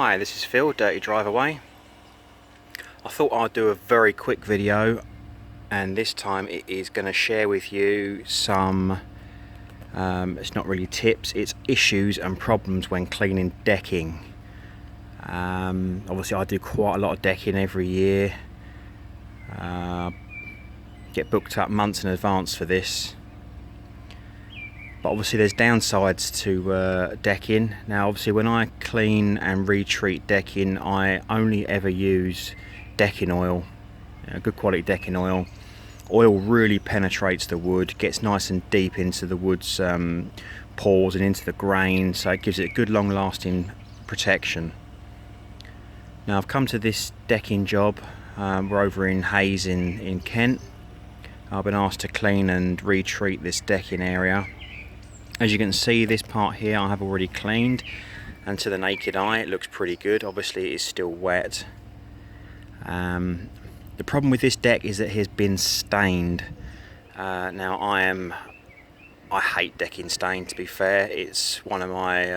Hi, this is Phil, Dirty Drive Away. I thought I'd do a very quick video, and this time it is going to share with you some, it's not really tips, it's issues and problems when cleaning decking. Obviously I do quite a lot of decking every year, get booked up months in advance for this. But obviously there's downsides to decking. Now obviously when I clean and retreat decking, I only ever use decking oil, good quality decking oil. Oil really penetrates the wood, gets nice and deep into the wood's pores and into the grain, so it gives it a good long lasting protection. Now I've come to this decking job, we're over in Hayes in Kent. I've been asked to clean and retreat this decking area. As you can see, this part here I have already cleaned, and to the naked eye it looks pretty good. Obviously it is still wet. The problem with this deck is that it has been stained. Now I hate decking stain, to be fair. It's one of my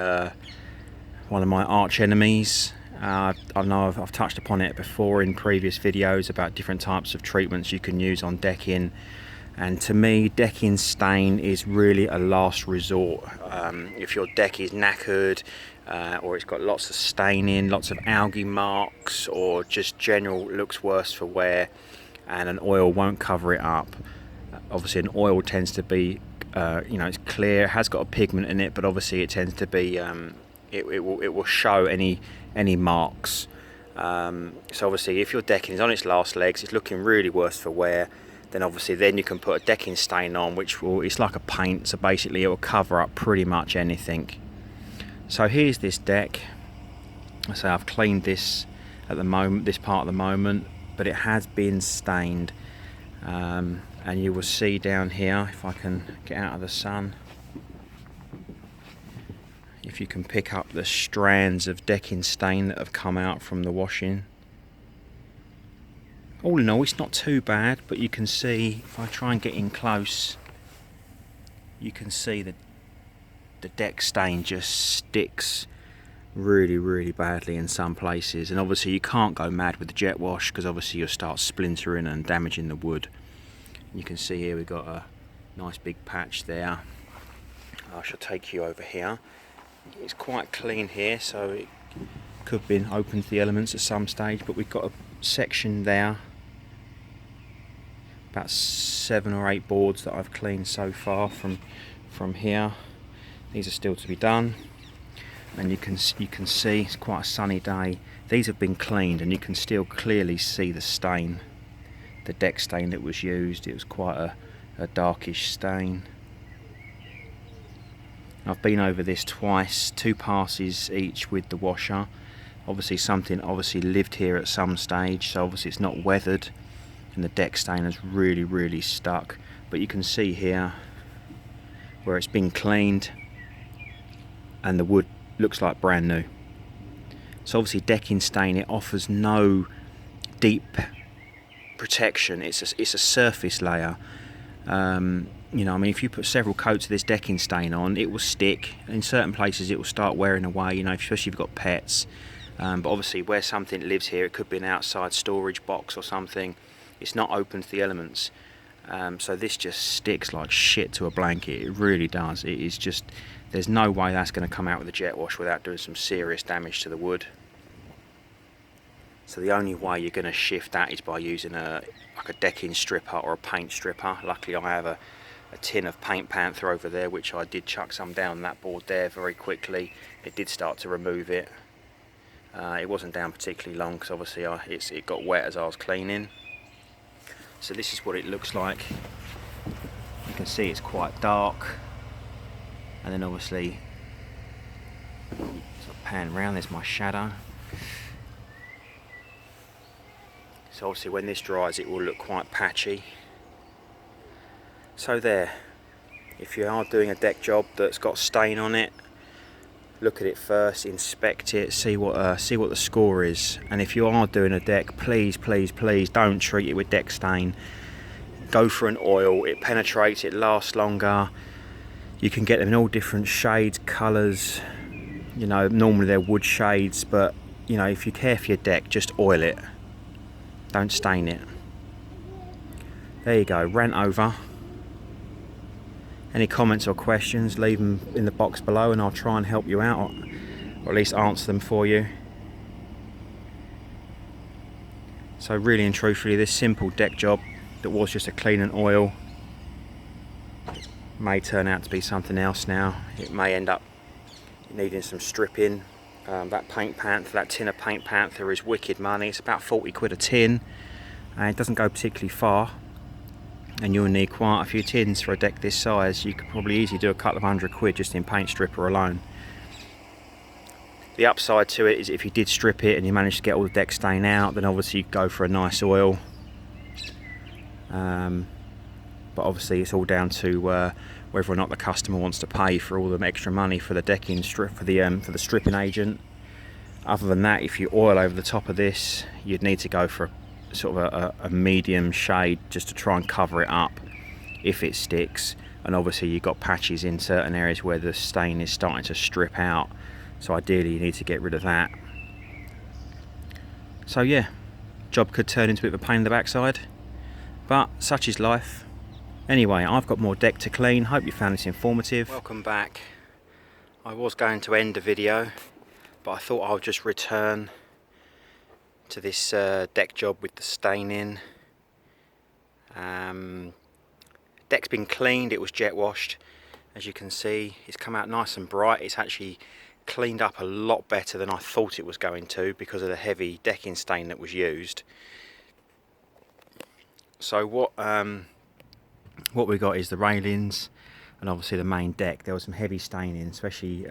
arch enemies. I know I've touched upon it before in previous videos about different types of treatments you can use on decking. And to me, decking stain is really a last resort. If your deck is knackered, or it's got lots of staining, lots of algae marks, or just general looks worse for wear, and an oil won't cover it up. Obviously an oil tends to be, it's clear, it has got a pigment in it, but obviously it tends to be, it will show any marks. So obviously if your decking is on its last legs, it's looking really worse for wear, then obviously you can put a decking stain on, it's like a paint, so basically it will cover up pretty much anything. So here's this deck. I say I've cleaned this at the moment, this part at the moment, but it has been stained, and you will see down here, if I can get out of the sun, if you can pick up the strands of decking stain that have come out from the washing. All in all, it's not too bad, but you can see, if I try and get in close, you can see that the deck stain just sticks really badly in some places. And obviously you can't go mad with the jet wash, because obviously you'll start splintering and damaging the wood. You can see here we've got a nice big patch there. I shall take you over here. It's quite clean here, so it could have been open to the elements at some stage, but we've got a section there, about 7 or 8 boards that I've cleaned so far from here. These are still to be done, and you can see it's quite a sunny day. These have been cleaned, and you can still clearly see the stain, the deck stain that was used. It was quite a darkish stain. I've been over this twice, 2 passes each with the washer. Obviously something lived here at some stage, so obviously it's not weathered, and the deck stain has really stuck. But you can see here where it's been cleaned and the wood looks like brand new. So obviously decking stain, it offers no deep protection. It's a surface layer. If you put several coats of this decking stain on, it will stick. In certain places it will start wearing away, especially if you've got pets. But obviously where something lives here, it could be an outside storage box or something, it's not open to the elements. So this just sticks like shit to a blanket. It really does. It is just, there's no way that's going to come out with a jet wash without doing some serious damage to the wood. So the only way you're going to shift that is by using like a decking stripper or a paint stripper. Luckily I have a tin of Paint Panther over there, which I did chuck some down that board there very quickly. It did start to remove it. It wasn't down particularly long, because obviously it got wet as I was cleaning. So this is what it looks like. You can see it's quite dark, and then obviously sort of pan around, there's my shadow. So obviously when this dries it will look quite patchy. So there, if you are doing a deck job that's got stain on it, look at it first, inspect it, see what the score is. And if you are doing a deck, please don't treat it with deck stain. Go for an oil. It penetrates, it lasts longer. You can get them in all different shades, colours. Normally they're wood shades, but you know, if you care for your deck, just oil it, don't stain it. There you go, rant over. Any comments or questions, leave them in the box below and I'll try and help you out, or at least answer them for you. So really and truthfully, this simple deck job that was just a clean and oil may turn out to be something else now. It may end up needing some stripping. That Paint Panther, that tin of Paint Panther is wicked money. It's about 40 quid a tin, and it doesn't go particularly far. And you'll need quite a few tins for a deck this size. You could probably easily do a couple of £100 just in paint stripper alone. The upside to it is if you did strip it and you managed to get all the deck stain out, then obviously you could go for a nice oil. But obviously it's all down to whether or not the customer wants to pay for all the extra money for the decking strip, for the stripping agent. Other than that, if you oil over the top of this, you'd need to go for sort of a medium shade just to try and cover it up if it sticks. And obviously you've got patches in certain areas where the stain is starting to strip out, so ideally you need to get rid of that. So yeah, job could turn into a bit of a pain in the backside, but such is life. Anyway, I've got more deck to clean. Hope you found this informative. Welcome back. I was going to end the video, but I thought I'll just return to this deck job with the staining. Deck's been cleaned, it was jet washed. As you can see, it's come out nice and bright. It's actually cleaned up a lot better than I thought it was going to because of the heavy decking stain that was used. So what we got is the railings and obviously the main deck. There was some heavy staining, especially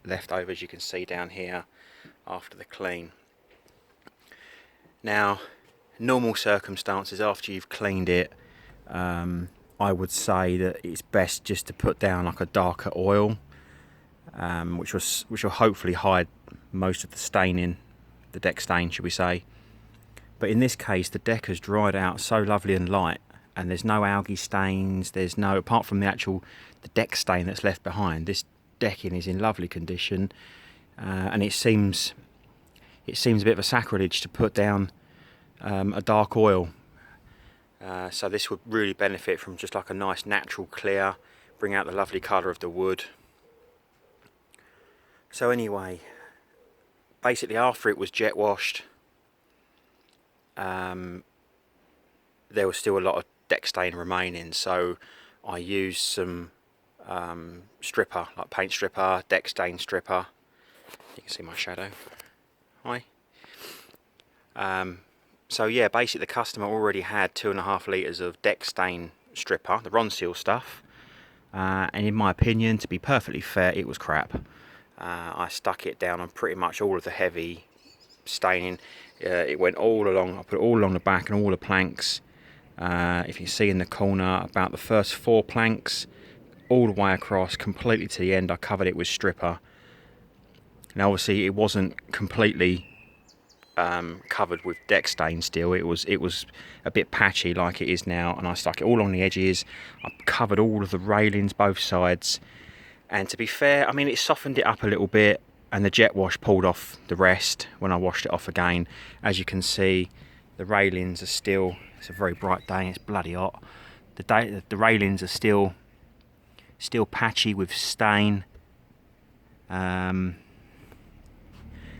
left over, as you can see down here after the clean. Now, normal circumstances, after you've cleaned it, I would say that it's best just to put down like a darker oil, which will hopefully hide most of the staining, the deck stain should we say. But in this case, the deck has dried out so lovely and light, and there's no algae stains, there's no, apart from the deck stain that's left behind, this decking is in lovely condition, and it seems a bit of a sacrilege to put down a dark oil. So this would really benefit from just like a nice natural clear, bring out the lovely colour of the wood. So anyway, basically after it was jet washed, there was still a lot of deck stain remaining, so I used some stripper, like paint stripper, deck stain stripper. You can see my shadow. Hi. So yeah, basically the customer already had 2.5 litres of deck stain stripper, the Ronseal stuff, and in my opinion, to be perfectly fair, it was crap. I stuck it down on pretty much all of the heavy staining. It went all along, I put it all along the back and all the planks. If you see in the corner, about the first 4 planks, all the way across, completely to the end, I covered it with stripper. Now obviously it wasn't completely covered with deck stain still, it was a bit patchy like it is now, and I stuck it all on the edges. I covered all of the railings both sides, and to be fair, I mean, it softened it up a little bit, and the jet wash pulled off the rest when I washed it off again. As you can see, the railings are still, it's a very bright day and it's bloody hot, the railings are still patchy with stain.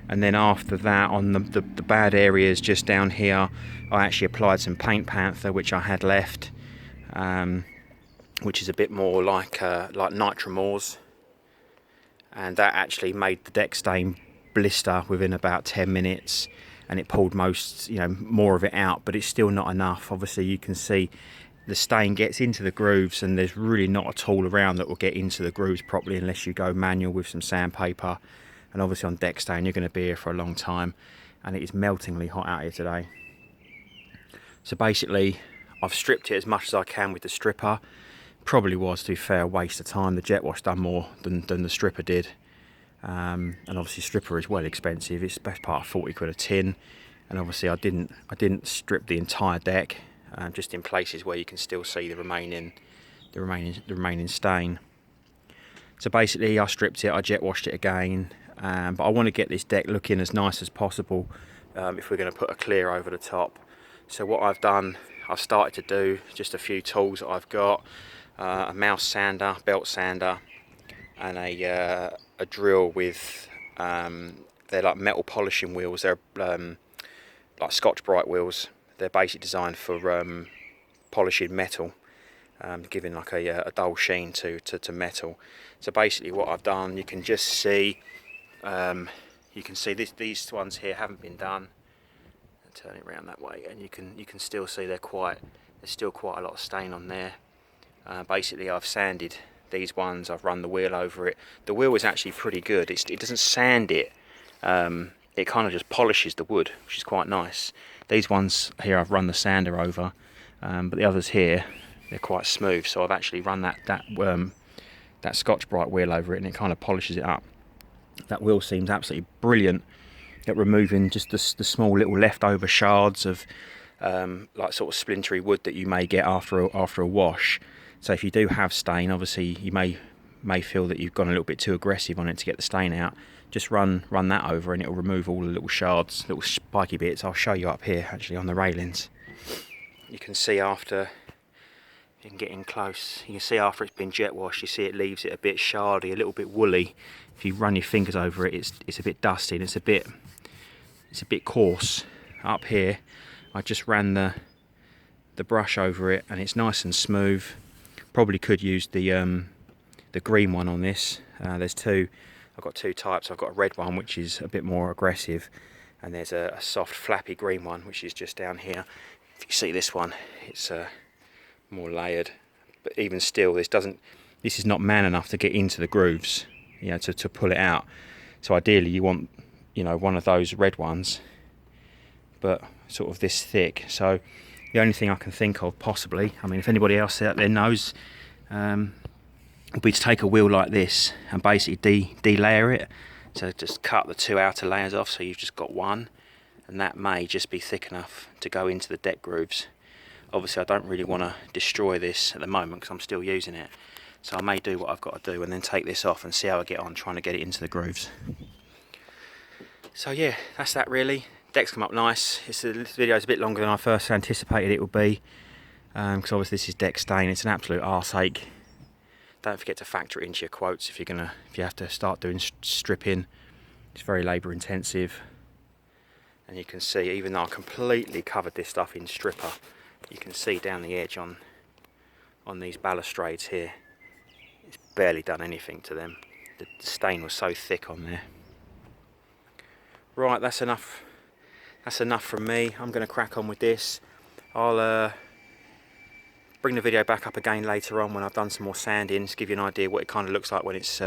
And then after that, on the bad areas just down here, I actually applied some Paint Panther, which I had left, which is a bit more like Nitromors, and that actually made the deck stain blister within about 10 minutes, and it pulled more of it out, but it's still not enough. Obviously you can see the stain gets into the grooves, and there's really not a tool around that will get into the grooves properly unless you go manual with some sandpaper. And obviously on deck stain, you're going to be here for a long time, and it is meltingly hot out here today. So basically, I've stripped it as much as I can with the stripper. Probably was, to be fair, a waste of time. The jet wash done more than the stripper did. And obviously stripper is well expensive. It's the best part of 40 quid a tin. And obviously I didn't strip the entire deck, just in places where you can still see the remaining stain. So basically I stripped it, I jet washed it again, but I want to get this deck looking as nice as possible if we're going to put a clear over the top. So what I've done, I've started to do just a few tools that I've got, a mouse sander, belt sander, and a drill with, they're like metal polishing wheels. They're like Scotch-Brite wheels. They're basically designed for polishing metal, giving like a dull sheen to metal. So basically what I've done, you can just see, these ones here haven't been done. I'll turn it around that way, and you can still see there's still quite a lot of stain on there. Basically I've sanded these ones, I've run the wheel over it. The wheel is actually pretty good. It doesn't sand it, it kind of just polishes the wood, which is quite nice. These ones here I've run the sander over, but the others here, they're quite smooth, so I've actually run that Scotch-Brite wheel over it, and it kind of polishes it up. That wheel seems absolutely brilliant at removing just the small little leftover shards of like sort of splintery wood that you may get after a wash. So if you do have stain, obviously you may feel that you've gone a little bit too aggressive on it to get the stain out. Just run that over, and it'll remove all the little shards, little spiky bits. I'll show you up here actually on the railings. You can see after, you can get in close, you can see after it's been jet washed, you see it leaves it a bit shardy, a little bit woolly. If you run your fingers over it, it's a bit dusty, and it's a bit coarse. Up here I just ran the brush over it, and it's nice and smooth. Probably could use the green one on this. There's two. I've got two types. I've got a red one which is a bit more aggressive, and there's a soft flappy green one which is just down here. If you see this one, it's more layered, but even still this is not man enough to get into the grooves, you know, to pull it out. So ideally you want, you know, one of those red ones, but sort of this thick. So the only thing I can think of possibly, I mean, if anybody else out there knows, would be to take a wheel like this and basically de-layer it. So just cut the two outer layers off, so you've just got one, and that may just be thick enough to go into the deck grooves. Obviously I don't really want to destroy this at the moment because I'm still using it, so I may do what I've got to do and then take this off and see how I get on trying to get it into the grooves. So yeah, that's that really. Deck's come up nice. This video is a bit longer than I first anticipated it would be, because obviously this is deck stain. It's an absolute arseache. Don't forget to factor it into your quotes if you have to start doing stripping. It's very labour intensive, and you can see, even though I completely covered this stuff in stripper, you can see down the edge on these balustrades here, it's barely done anything to them. The stain was so thick on there. Right, that's enough from me. I'm going to crack on with this. I'll bring the video back up again later on when I've done some more sanding, to give you an idea what it kind of looks like when it's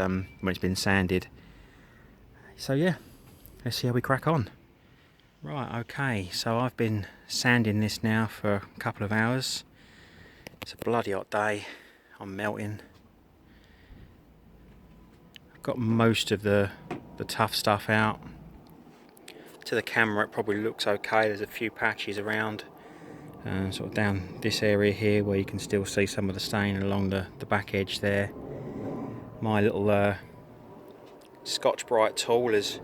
been sanded. So yeah, let's see how we crack on. Right, okay, so I've been sanding this now for a couple of hours. It's a bloody hot day. I'm melting. I've got most of the tough stuff out. To the camera it probably looks okay. There's a few patches around, sort of down this area here where you can still see some of the stain along the back edge there. My little Scotch-Brite tool has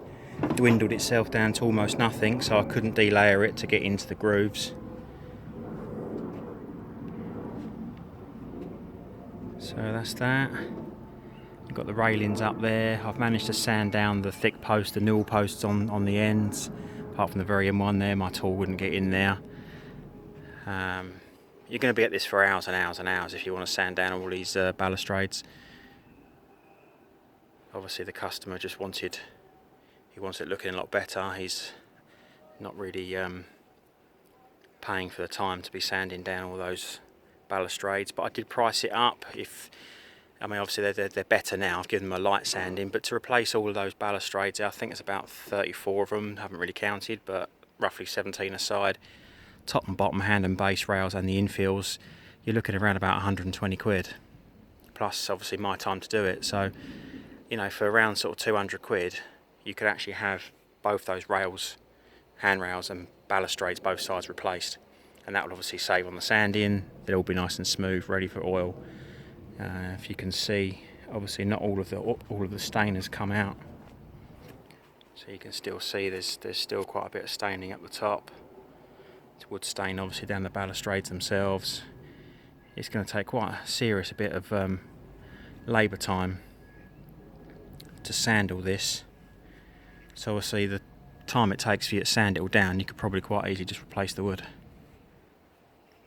dwindled itself down to almost nothing, so I couldn't delayer it to get into the grooves. So that's that. I've got the railings up there. I've managed to sand down the thick post, the newel posts on the ends. Apart from the very end one there, my tool wouldn't get in there. You're going to be at this for hours and hours and hours if you want to sand down all these balustrades. Obviously the customer just wants it looking a lot better. He's not really paying for the time to be sanding down all those balustrades, but I did price it up. Obviously they're better now. I've given them a light sanding, but to replace all of those balustrades, I think it's about 34 of them. I haven't really counted, but roughly 17 aside. Top and bottom, hand and base rails and the infills, you're looking around about 120 quid. Plus obviously my time to do it. So, you know, for around sort of 200 quid, you could actually have both those rails, handrails and balustrades, both sides replaced. And that will obviously save on the sanding. They'll all be nice and smooth, ready for oil. If you can see, obviously not all of the stain has come out. So you can still see there's still quite a bit of staining up the top. It's wood stain obviously down the balustrades themselves. It's going to take quite a serious bit of labour time to sand all this. So obviously the time it takes for you to sand it all down, you could probably quite easily just replace the wood.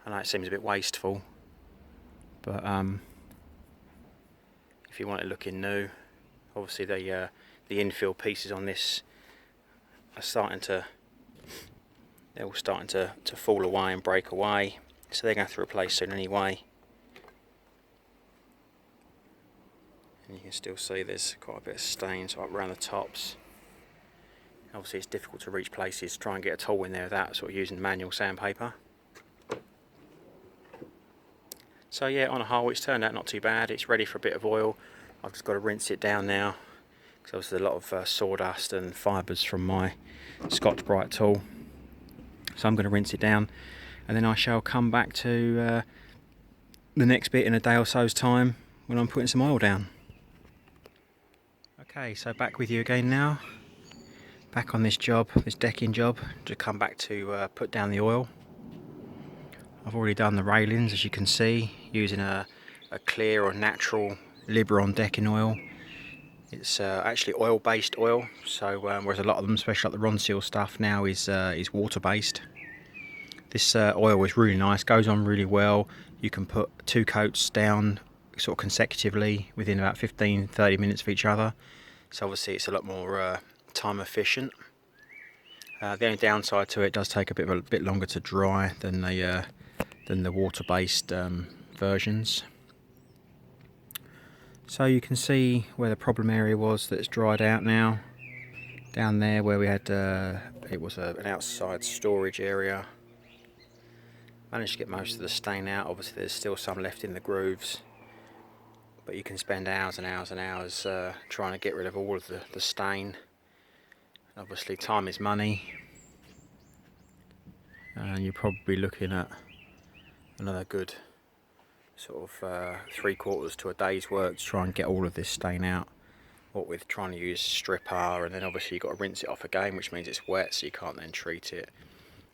I know it seems a bit wasteful, but if you want it looking new, obviously the infill pieces on this are they're all starting to fall away and break away, so they're going to have to replace soon anyway. And you can still see there's quite a bit of stains right around the tops. Obviously it's difficult to reach places to try and get a tool in there without sort of using manual sandpaper. So yeah, on a whole it's turned out not too bad. It's ready for a bit of oil. I've just got to rinse it down now, because obviously a lot of sawdust and fibres from my Scotch-Brite tool. So I'm going to rinse it down, and then I shall come back to the next bit in a day or so's time when I'm putting some oil down. Okay, so back with you again now. Back on this job, this decking job, to come back to put down the oil. I've already done the railings, as you can see, using a clear or natural Liberon decking oil. It's actually oil-based oil, so whereas a lot of them, especially like the Ronseal stuff now, is water-based. This oil is really nice, goes on really well. You can put 2 coats down sort of consecutively within about 15-30 minutes of each other. So obviously it's a lot more time efficient. The only downside to it does take a bit longer to dry than the water-based versions. So you can see where the problem area was that's dried out now. Down there where we had it was an outside storage area. Managed to get most of the stain out. Obviously there's still some left in the grooves, but you can spend hours and hours and hours trying to get rid of all of the stain. Obviously time is money, and you're probably looking at another good sort of 3/4 to a day's work to try and get all of this stain out, what with trying to use stripper, and then obviously you've got to rinse it off again, which means it's wet, so you can't then treat it.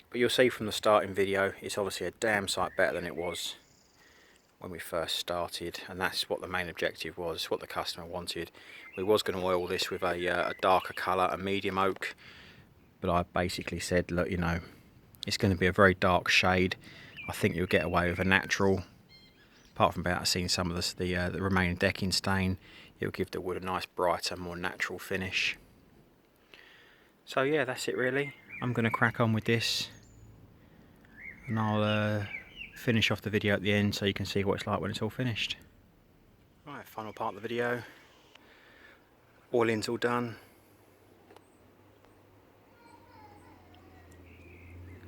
But you'll see from the starting video, it's obviously a damn sight better than it was when we first started, and that's what the main objective was, what the customer wanted. We was going to oil this with a darker colour, a medium oak, but I basically said, look, you know, it's going to be a very dark shade. I think you'll get away with a natural. Apart from about seeing some of the remaining decking stain, it'll give the wood a nice brighter, more natural finish. So yeah, that's it really. I'm going to crack on with this, and I'll finish off the video at the end so you can see what it's like when it's all finished. Right, final part of the video. Oiling's all done.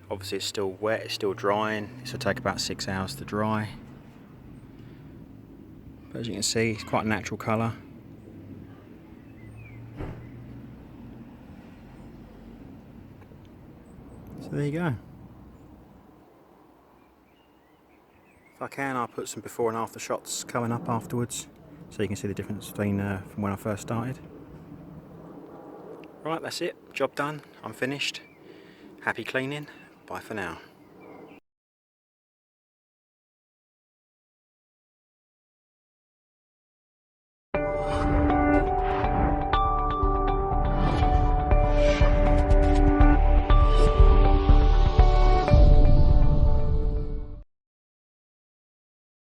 Obviously it's still wet, it's still drying. This will take about 6 hours to dry. But as you can see, it's quite a natural colour. So there you go. If I can, I'll put some before and after shots coming up afterwards, so you can see the difference between from when I first started. Right, that's it. Job done. I'm finished. Happy cleaning. Bye for now.